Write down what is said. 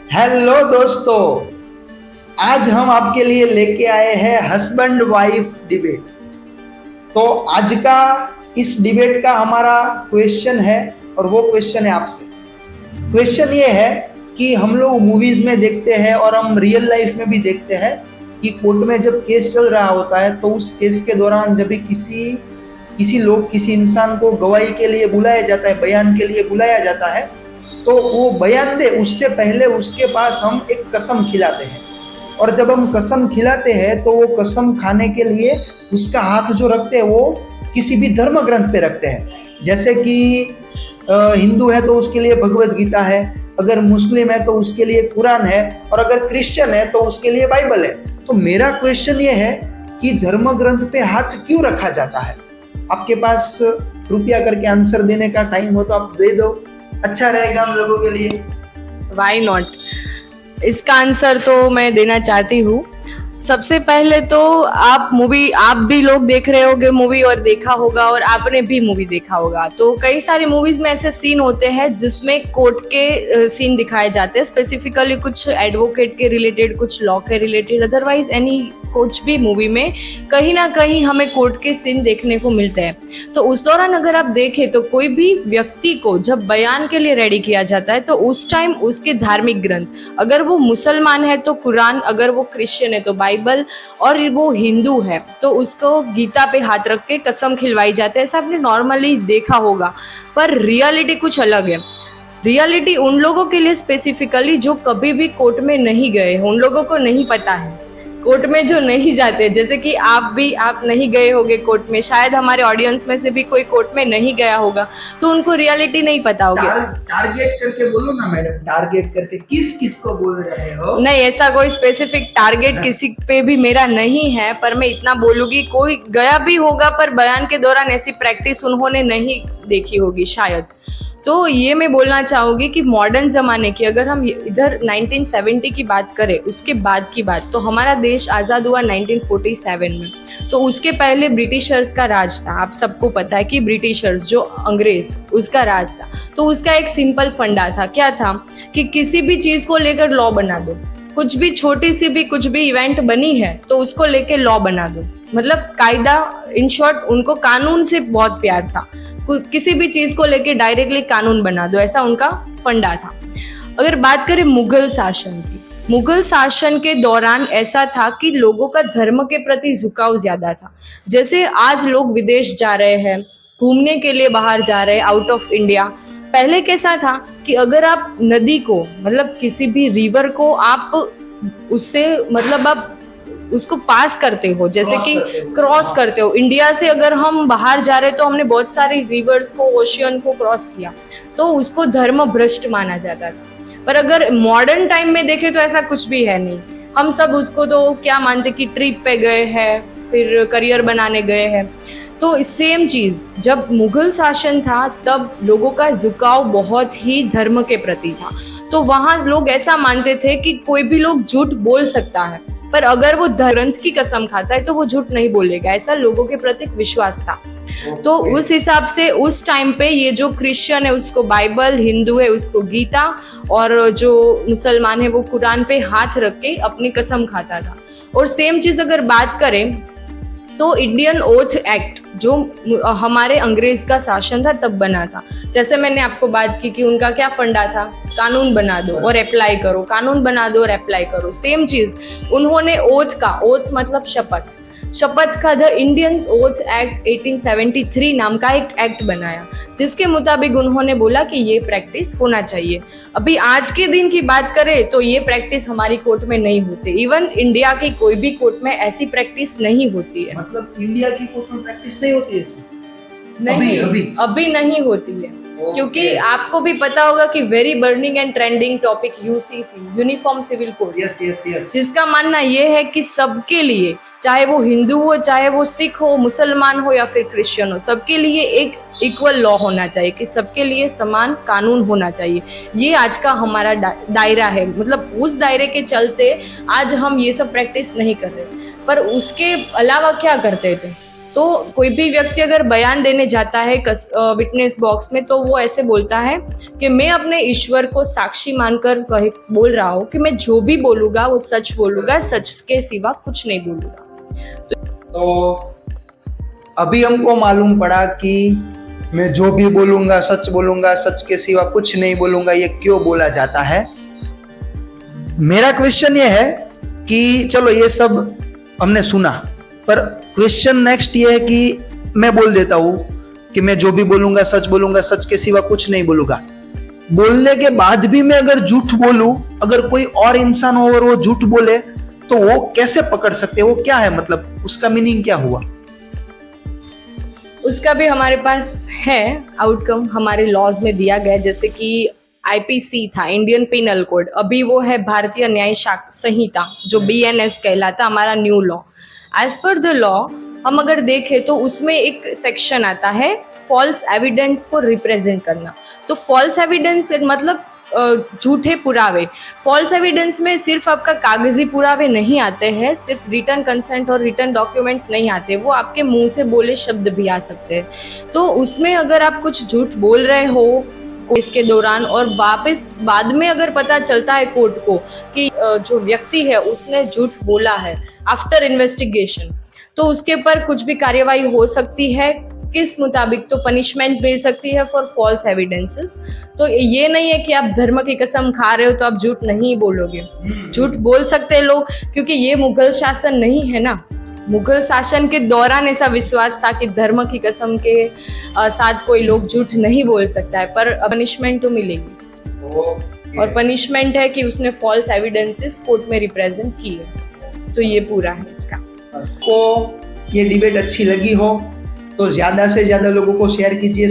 Hello दोस्तों, आज हम आपके लिए लेके आए हैं हस्बैंड वाइफ डिबेट। तो आज का इस डिबेट का हमारा क्वेश्चन है और वो क्वेश्चन है आपसे। क्वेश्चन ये है कि हम लोग मूवीज में देखते हैं और हम रियल लाइफ में भी देखते हैं कि कोर्ट में जब केस चल रहा होता है तो उस केस के दौरान जब भी किसी इंसान को गवाही के लिए बुलाया जाता है, बयान के लिए बुलाया जाता है, तो वो बयान दे उससे पहले उसके पास हम एक कसम खिलाते हैं। और जब हम कसम खिलाते हैं तो वो कसम खाने के लिए उसका हाथ जो रखते हैं वो किसी भी धर्म ग्रंथ पे रखते हैं। जैसे कि हिंदू है तो उसके लिए भगवत गीता है, अगर मुस्लिम है तो उसके लिए कुरान है, और अगर क्रिश्चियन है तो उसके लिए बाइबल है। तो मेरा क्वेश्चन ये है कि धर्म ग्रंथ पे हाथ क्यों रखा जाता है? आपके पास कृपया करके आंसर देने का टाइम हो तो आप दे दो, अच्छा रहेगा हम लोगों के लिए। Why not. इसका आंसर तो मैं देना चाहती हूँ। सबसे पहले तो आप भी लोग देख रहे होंगे मूवी और देखा होगा, और आपने भी मूवी देखा होगा। तो कई सारी मूवीज में ऐसे सीन होते हैं जिसमें कोर्ट के सीन दिखाए जाते हैं, स्पेसिफिकली कुछ एडवोकेट के रिलेटेड, कुछ लॉ के रिलेटेड, अदरवाइज एनी कुछ भी मूवी में कहीं ना कहीं हमें कोर्ट के सीन देखने को मिलते हैं। तो उस दौरान अगर आप देखें तो कोई भी व्यक्ति को जब बयान के लिए रेडी किया जाता है तो उस टाइम उसके धार्मिक ग्रंथ, अगर वो मुसलमान है तो कुरान, अगर वो क्रिश्चियन है तो बाइबल, और वो हिंदू है तो उसको गीता पे हाथ रख के कसम खिलवाई जाती है। ऐसा आपने नॉर्मली देखा होगा, पर रियलिटी कुछ अलग है। रियलिटी उन लोगों के लिए स्पेसिफिकली जो कभी भी कोर्ट में नहीं गए, उन लोगों को नहीं पता है। कोर्ट में जो नहीं जाते, जैसे कि आप नहीं गए होगे कोर्ट में, शायद हमारे ऑडियंस में से भी कोई कोर्ट में नहीं गया होगा, तो उनको रियलिटी नहीं पता होगी। टारगेट करके बोलो ना मैडम, टारगेट करके किस को बोल रहे हो? नहीं, ऐसा कोई स्पेसिफिक टारगेट किसी पे भी मेरा नहीं है, पर मैं इतना बोलूंगी कोई गया भी होगा पर बयान के दौरान ऐसी प्रैक्टिस उन्होंने नहीं देखी होगी शायद। तो ये मैं बोलना चाहूँगी कि मॉडर्न ज़माने की, अगर हम इधर 1970 की बात करें, उसके बाद की बात, तो हमारा देश आज़ाद हुआ 1947 में। तो उसके पहले ब्रिटिशर्स का राज था। आप सबको पता है कि ब्रिटिशर्स जो अंग्रेज, उसका राज था। तो उसका एक सिंपल फंडा था, क्या था कि किसी भी चीज़ को लेकर लॉ बना दो। कुछ भी छोटी सी भी कुछ भी इवेंट बनी है तो उसको लेके लॉ बना दो, मतलब कायदा। इन शॉर्ट, उनको कानून से बहुत प्यार था। किसी भी चीज को लेके डायरेक्टली कानून बना दो, ऐसा उनका फंडा था। अगर बात करें मुगल शासन की, मुगल शासन के दौरान ऐसा था कि लोगों का धर्म के प्रति झुकाव ज्यादा था। जैसे आज लोग विदेश जा रहे हैं, घूमने के लिए बाहर जा रहे हैं, आउट ऑफ इंडिया। पहले कैसा था कि अगर आप नदी को, मतलब किसी भी रिवर को आप उससे, मतलब आप उसको पास करते हो, जैसे कि क्रॉस करते हो। इंडिया से अगर हम बाहर जा रहे हैं तो हमने बहुत सारी रिवर्स को, ओशियन को क्रॉस किया, तो उसको धर्म भ्रष्ट माना जाता था। पर अगर मॉडर्न टाइम में देखें तो ऐसा कुछ भी है नहीं। हम सब उसको तो क्या मानते कि ट्रिप पे गए हैं, फिर करियर बनाने गए हैं। तो सेम चीज जब मुगल शासन था तब लोगों का झुकाव बहुत ही धर्म के प्रति था। तो वहां लोग ऐसा मानते थे कि कोई भी लोग झूठ बोल सकता है, पर अगर वो ग्रंथ की कसम खाता है तो वो झूठ नहीं बोलेगा, ऐसा लोगों के प्रति विश्वास था। तो उस हिसाब से उस टाइम पे ये जो क्रिश्चियन है उसको बाइबल, हिंदू है उसको गीता, और जो मुसलमान है वो कुरान पे हाथ रख के अपनी कसम खाता था। और सेम चीज अगर बात करें तो इंडियन ओथ एक्ट जो हमारे अंग्रेज का शासन था तब बना था। जैसे मैंने आपको बात की कि उनका क्या फंडा था, कानून बना दो और अप्लाई करो, कानून बना दो और अप्लाई करो। सेम चीज उन्होंने ओथ मतलब शपथ का द इंडियंस ओथ एक्ट 1873 नाम का एक एक्ट बनाया, जिसके मुताबिक उन्होंने बोला कि ये प्रैक्टिस होना चाहिए। अभी आज के दिन की बात करें तो ये प्रैक्टिस हमारी कोर्ट में नहीं होती। इवन इंडिया की कोई भी कोर्ट में ऐसी प्रैक्टिस नहीं होती है। मतलब इंडिया की कोर्ट में प्रैक्टिस नहीं होती ऐसी? नहीं, अभी नहीं होती है। क्योंकि आपको भी पता होगा कि very burning and trending topic UCC, uniform civil code, yes, जिसका मानना ये है कि सबके लिए, चाहे वो हिंदू हो, चाहे वो सिख हो, मुसलमान हो या फिर क्रिश्चियन हो, सबके लिए एक इक्वल लॉ होना चाहिए, कि सबके लिए समान कानून होना चाहिए। ये आज का हमारा दायरा है। मतलब उस दायरे के चलते आज हम ये सब प्रैक्टिस नहीं कर रहे, पर उसके अलावा क्या करते थे, तो कोई भी व्यक्ति अगर बयान देने जाता है विटनेस बॉक्स में, तो वो ऐसे बोलता है कि मैं अपने ईश्वर को साक्षी मानकर बोल रहा हूँ कि मैं जो भी बोलूँगा वो सच बोलूँगा, सच के सिवा कुछ नहीं बोलूँगा। तो अभी हमको मालूम पड़ा कि मैं जो भी बोलूँगा सच के सिवा कुछ नहीं बोलूँगा, ये क्यों बोला जाता है। मेरा क्वेश्चन ये है कि चलो ये सब हमने सुना, पर क्वेश्चन नेक्स्ट ये है कि मैं बोल देता हूँ कि मैं जो भी बोलूँगा सच के सिवा कुछ नहीं बोलूँगा। बोलने के बाद भी मैं अगर झूठ बोलूँ, अगर कोई और इंसान हो और वो झूठ बोले, तो वो कैसे पकड़ सकते हैं? वो क्या है, मतलब उसका मीनिंग क्या हुआ? उसका भी हमारे पास है आउटकम, हमारे लॉज में दिया गया। जैसे कि आईपीसी था, इंडियन पिनल कोड, अभी वो है भारतीय न्याय संहिता, जो बीएनएस कहलाता, हमारा new law. As per the law हम अगर देखें तो उसमें एक सेक्शन आता है फॉल्स एविडेंस को रिप्रेजेंट करना। तो फॉल्स एविडेंस मतलब झूठे पुरावे। फॉल्स एविडेंस में सिर्फ आपका कागजी पुरावे नहीं आते हैं, सिर्फ रिटर्न कंसेंट और रिटर्न डॉक्यूमेंट्स नहीं आते, वो आपके मुंह से बोले शब्द भी आ सकते हैं। तो उसमें अगर आप कुछ झूठ बोल रहे हो इसके दौरान और वापस बाद में अगर पता चलता है कोर्ट को कि जो व्यक्ति है उसने झूठ बोला है आफ्टर इन्वेस्टिगेशन, तो उसके ऊपर कुछ भी कार्यवाही हो सकती है। किस मुताबिक? तो पनिशमेंट मिल सकती है फॉर फॉल्स एविडेंसेस। तो ये नहीं है कि आप धर्म की कसम खा रहे हो तो आप झूठ नहीं बोलोगे। झूठ बोल सकते हैं लोग, क्योंकि ये मुगल शासन नहीं है ना। मुगल शासन के दौरान ऐसा विश्वास था कि धर्म की कसम के साथ कोई लोग झूठ नहीं बोल सकता है, पर पनिशमेंट तो मिलेगी। और पनिशमेंट है कि उसने फॉल्स एविडेंसेस कोर्ट में रिप्रेजेंट किए। तो ये पूरा है इसका। आपको ये डिबेट अच्छी लगी हो तो ज्यादा से ज्यादा लोगों को शेयर कीजिए।